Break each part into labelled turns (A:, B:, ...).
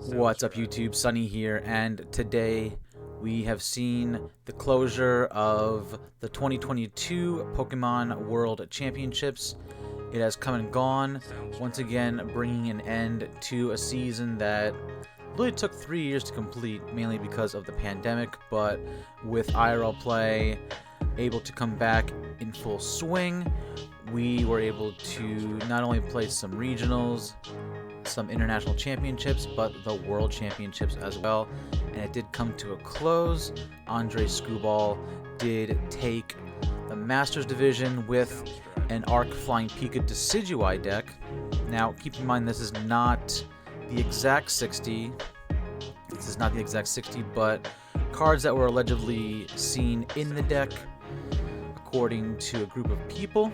A: What's up YouTube, Sunny here, and today we have seen the closure of the 2022 Pokemon World Championships. It has come and gone, once again bringing an end to a season that really took 3 years to complete, mainly because of the pandemic, but with IRL play able to come back in full swing, we were able to not only play some regionals, some international championships, but the world championships as well. And it did come to a close. Andre Screwball did take the Masters division with an Arc Flying Pikachu Decidueye deck. Now, keep in mind, this is not the exact 60. This is not the exact 60, but cards that were allegedly seen in the deck, according to a group of people.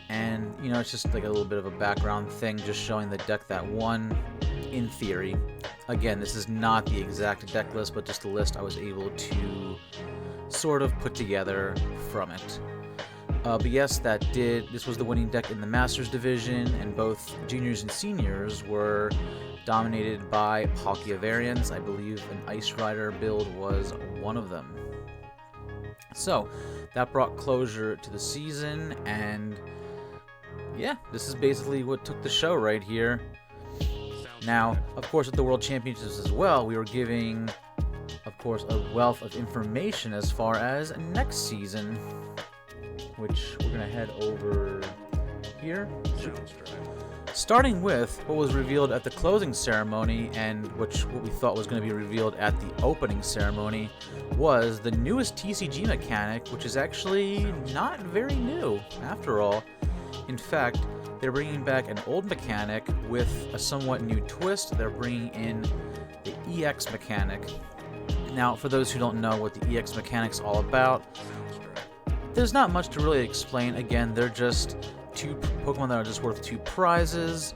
A: And, you know, it's just like a little bit of a background thing, just showing the deck that won, in theory. Again, this is not the exact deck list, but just a list I was able to sort of put together from it. But yes, this was the winning deck in the Masters division, and both juniors and seniors were dominated by Palkia variants. I believe an Ice Rider build was one of them. So, that brought closure to the season, and yeah, this is basically what took the show right here. Now, of course, at the World Championships as well, we were giving, of course, a wealth of information as far as next season, which we're going to head over here. Starting with what was revealed at the closing ceremony, and what we thought was going to be revealed at the opening ceremony, was the newest TCG mechanic, which is actually not very new, after all. In fact, they're bringing back an old mechanic with a somewhat new twist. They're bringing in the EX mechanic. Now, for those who don't know what the EX mechanic's all about, there's not much to really explain. Again, they're just two Pokemon that are just worth 2 prizes,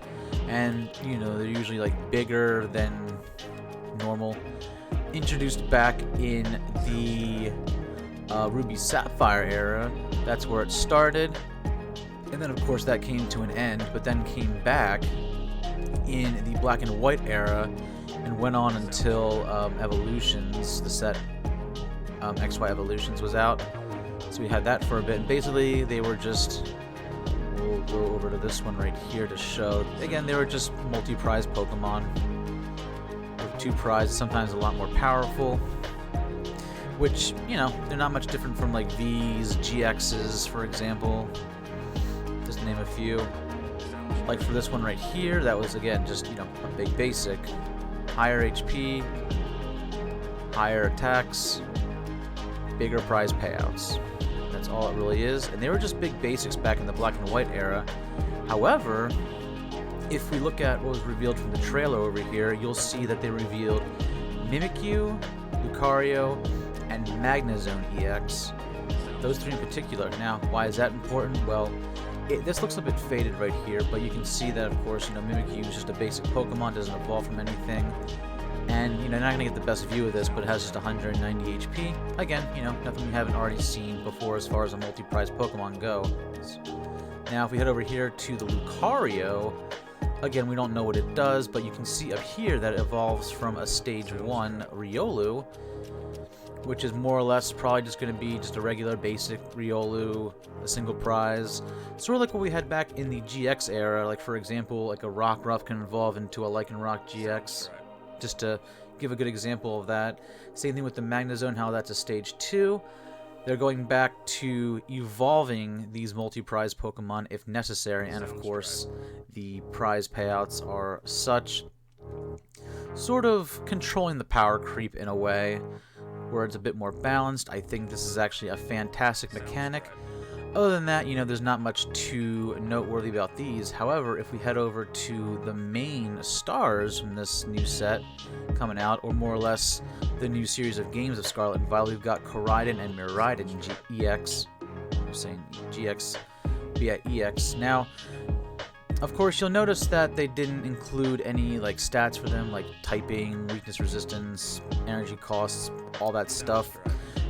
A: and, you know, they're usually like bigger than normal. Introduced back in the Ruby Sapphire era, that's where it started. And then, of course, that came to an end, but then came back in the Black and White era and went on until Evolutions, the set XY Evolutions was out. So we had that for a bit, and basically they were just, we'll go over to this one right here to show, again, they were just multi-prize Pokemon with 2 prizes, sometimes a lot more powerful, which, you know, they're not much different from like V's, GX's, for example. Just to name a few. Like for this one right here, that was, again, just, you know, a big basic. Higher HP, higher attacks, bigger prize payouts. That's all it really is. And they were just big basics back in the Black and White era. However, if we look at what was revealed from the trailer over here, you'll see that they revealed Mimikyu, Lucario, and Magnezone EX. Those 3 in particular. Now, why is that important? Well, this looks a bit faded right here, but you can see that, of course, you know, Mimikyu is just a basic Pokemon, doesn't evolve from anything. And, you know, you're not going to get the best view of this, but it has just 190 HP. Again, you know, nothing we haven't already seen before as far as a multi-prize Pokemon go. Now, if we head over here to the Lucario, again, we don't know what it does, but you can see up here that it evolves from a Stage 1 Riolu, which is more or less probably just going to be just a regular basic Riolu, a single prize. Sort of like what we had back in the GX era, like for example, like a Rockruff can evolve into a Lycanroc GX, just to give a good example of that. Same thing with the Magnezone, how that's a Stage 2. They're going back to evolving these multi-prize Pokemon if necessary, and of course, the prize payouts are such, sort of controlling the power creep in a way, where it's a bit more balanced. I think this is actually a fantastic mechanic. Other than that, you know, there's not much too noteworthy about these. However, if we head over to the main stars from this new set coming out, or more or less the new series of games of Scarlet and Violet, we've got Koraidon and Miraidon EX. I'm saying GX, but yeah, EX. Now, of course, you'll notice that they didn't include any like stats for them, like typing, weakness resistance, energy costs, all that stuff.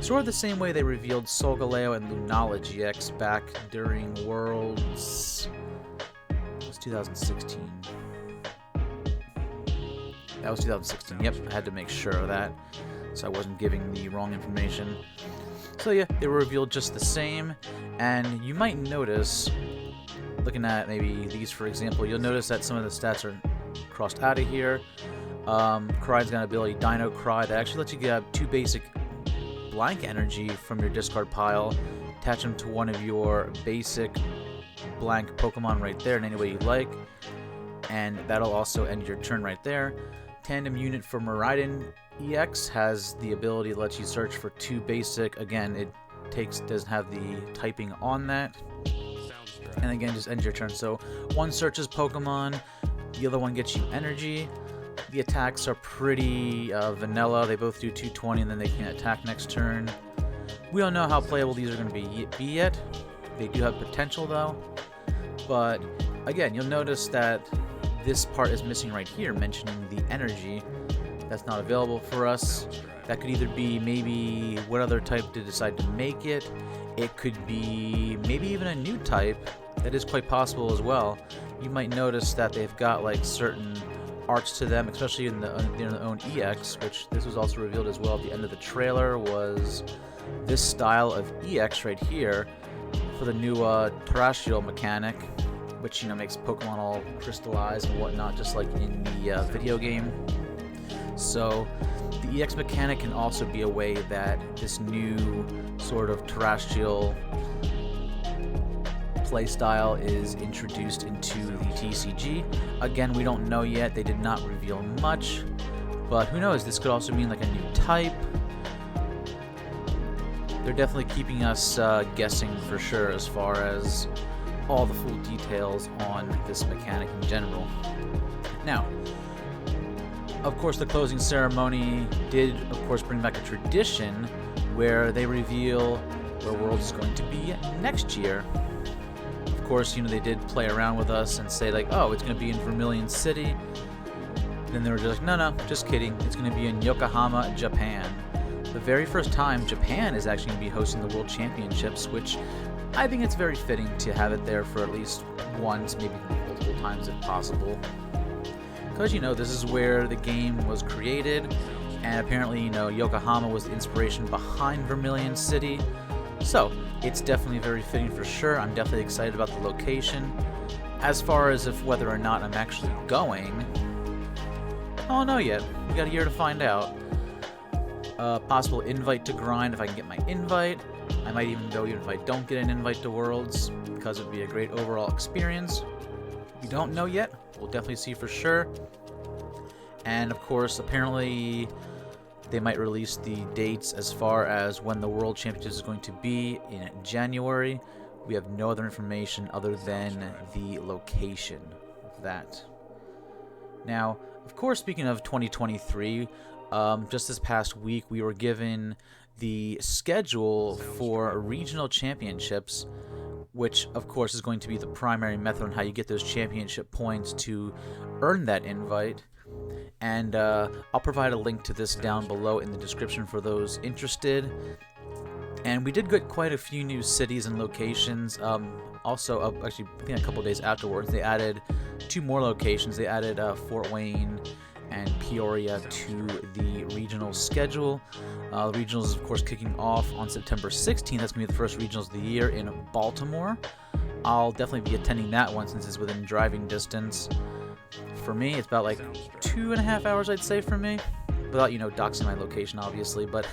A: Sort of the same way they revealed Solgaleo and Lunala GX back during Worlds. It was 2016. That was 2016. Yep, I had to make sure of that, so I wasn't giving the wrong information. So yeah, they were revealed just the same, and you might notice, looking at maybe these for example, you'll notice that some of the stats are crossed out of here. Cry's got an ability, Dino Cry, that actually lets you grab 2 basic blank energy from your discard pile, attach them to one of your basic blank Pokemon right there in any way you like, and that'll also end your turn right there. Tandem Unit for Miraidon EX has the ability to let you search for 2 basic. Again, it doesn't have the typing on that, and again just ends your turn. So one searches Pokemon, the other one gets you energy. The attacks are pretty vanilla. They both do 220 and then they can attack next turn. We don't know how playable these are going to be yet. They do have potential though. But again, you'll notice that this part is missing right here, mentioning the energy. That's not available for us. That could either be maybe what other type to decide to make it. It could be maybe even a new type. That is quite possible as well. You might notice that they've got like certain arts to them, especially in their own EX, which this was also revealed as well at the end of the trailer, was this style of EX right here for the new terrestrial mechanic, which makes Pokemon all crystallized and whatnot, just like in the video game. So the EX mechanic can also be a way that this new sort of terrestrial playstyle is introduced into the TCG. Again, we don't know yet. They did not reveal much, but who knows? This could also mean like a new type. They're definitely keeping us guessing for sure as far as all the full details on this mechanic in general. Now, of course, the closing ceremony did, of course, bring back a tradition where they reveal where Worlds is going to be next year. Of course, they did play around with us and say like, oh, it's going to be in Vermilion City. Then they were just like, no, just kidding. It's going to be in Yokohama, Japan. The very first time Japan is actually going to be hosting the World Championships, which I think it's very fitting to have it there for at least once, maybe multiple times if possible. Because, this is where the game was created, and apparently, Yokohama was the inspiration behind Vermilion City. So, it's definitely very fitting for sure. I'm definitely excited about the location. As far as whether or not I'm actually going, I don't know yet. We got a year to find out. Possible invite to grind if I can get my invite. I might even go even if I don't get an invite to Worlds, because it would be a great overall experience. We don't know yet. We'll definitely see for sure. And of course, apparently they might release the dates as far as when the World Championships is going to be in January. We have no other information other than the location of that. Now, of course, speaking of 2023, just this past week we were given the schedule for regional championships, which of course is going to be the primary method on how you get those championship points to earn that invite. And I'll provide a link to this down below in the description for those interested. And we did get quite a few new cities and locations. Also, actually, I think a couple days afterwards, they added 2 more locations. They added Fort Wayne and Peoria to the regional schedule. The regionals is, of course, kicking off on September 16th. That's going to be the first regionals of the year in Baltimore. I'll definitely be attending that one since it's within driving distance. For me, it's about like 2.5 hours, I'd say, for me. Without, doxing my location, obviously. But,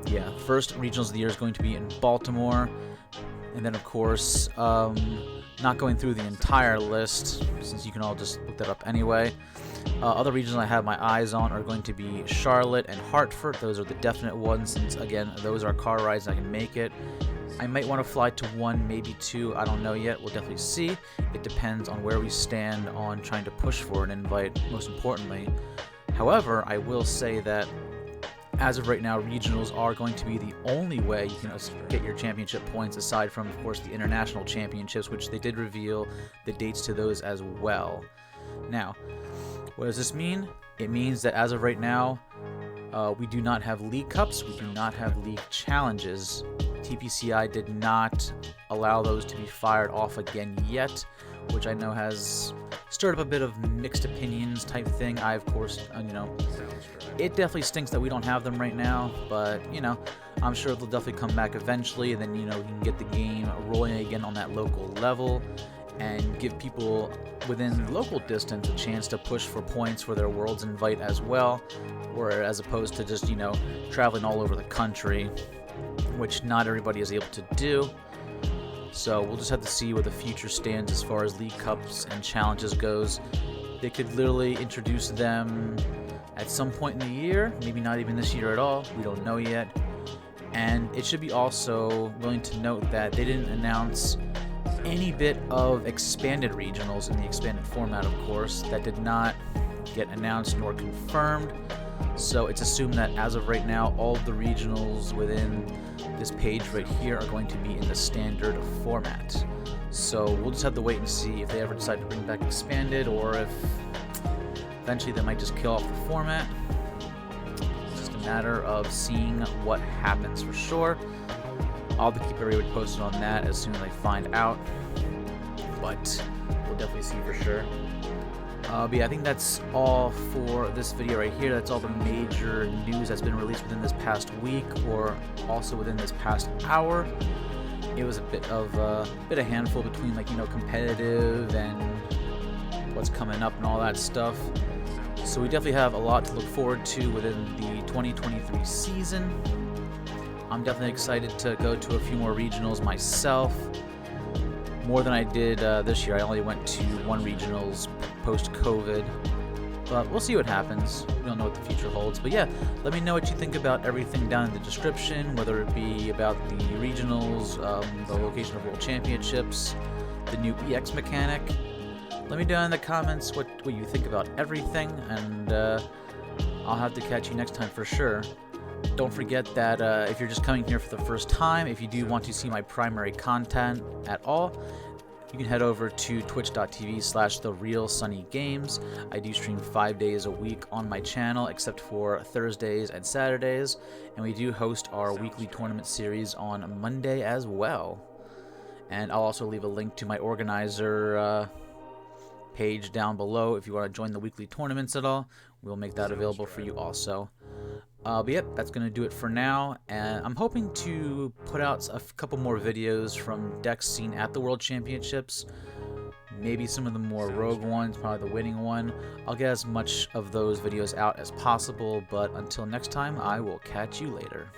A: yeah, first regionals of the year is going to be in Baltimore. And then, of course, not going through the entire list, since you can all just look that up anyway. Other regions I have my eyes on are going to be Charlotte and Hartford. Those are the definite ones, since, again, those are car rides and I can make it. I might want to fly to 1, maybe 2. I don't know yet. We'll definitely see. It depends on where we stand on trying to push for an invite, most importantly. However, I will say that as of right now, regionals are going to be the only way you can get your championship points, aside from, of course, the international championships, which they did reveal the dates to those as well. Now, what does this mean? It means that as of right now, we do not have League Cups, we do not have League Challenges. TPCI did not allow those to be fired off again yet. which I know has stirred up a bit of mixed opinions type thing. I, of course, it definitely stinks that we don't have them right now, but, I'm sure they'll definitely come back eventually, and then, you can get the game rolling again on that local level and give people within local distance a chance to push for points for their Worlds Invite as well, or as opposed to just, traveling all over the country, which not everybody is able to do. So we'll just have to see where the future stands as far as League Cups and challenges goes. They could literally introduce them at some point in the year, maybe not even this year at all, we don't know yet. And it should be also willing to note that they didn't announce any bit of expanded regionals in the expanded format, of course. That did not get announced nor confirmed. So it's assumed that as of right now, all of the regionals within this page right here are going to be in the standard format. So we'll just have to wait and see if they ever decide to bring back expanded, or if eventually they might just kill off the format. It's just a matter of seeing what happens for sure. I'll keep everybody posted on that as soon as I find out, but we'll definitely see for sure. But yeah, I think that's all for this video right here. That's all the major news that's been released within this past week, or also within this past hour. It was a bit of a handful between, competitive and what's coming up and all that stuff. So we definitely have a lot to look forward to within the 2023 season. I'm definitely excited to go to a few more regionals myself. More than I did this year. I only went to one regionals post-COVID. But we'll see what happens. We don't know what the future holds. But yeah, let me know what you think about everything down in the description, whether it be about the regionals, the location of World Championships, the new EX mechanic. Let me know in the comments what you think about everything, and I'll have to catch you next time for sure. Don't forget that if you're just coming here for the first time, if you do want to see my primary content at all, you can head over to twitch.tv/TheRealSunnyGames. I do stream 5 days a week on my channel, except for Thursdays and Saturdays, and we do host our weekly tournament series on Monday as well. And I'll also leave a link to my organizer page down below if you want to join the weekly tournaments at all. We'll make that available for you also. But yep, that's going to do it for now, and I'm hoping to put out a couple more videos from decks seen at the World Championships. Maybe some of the more rogue ones, probably the winning one. I'll get as much of those videos out as possible, but until next time, I will catch you later.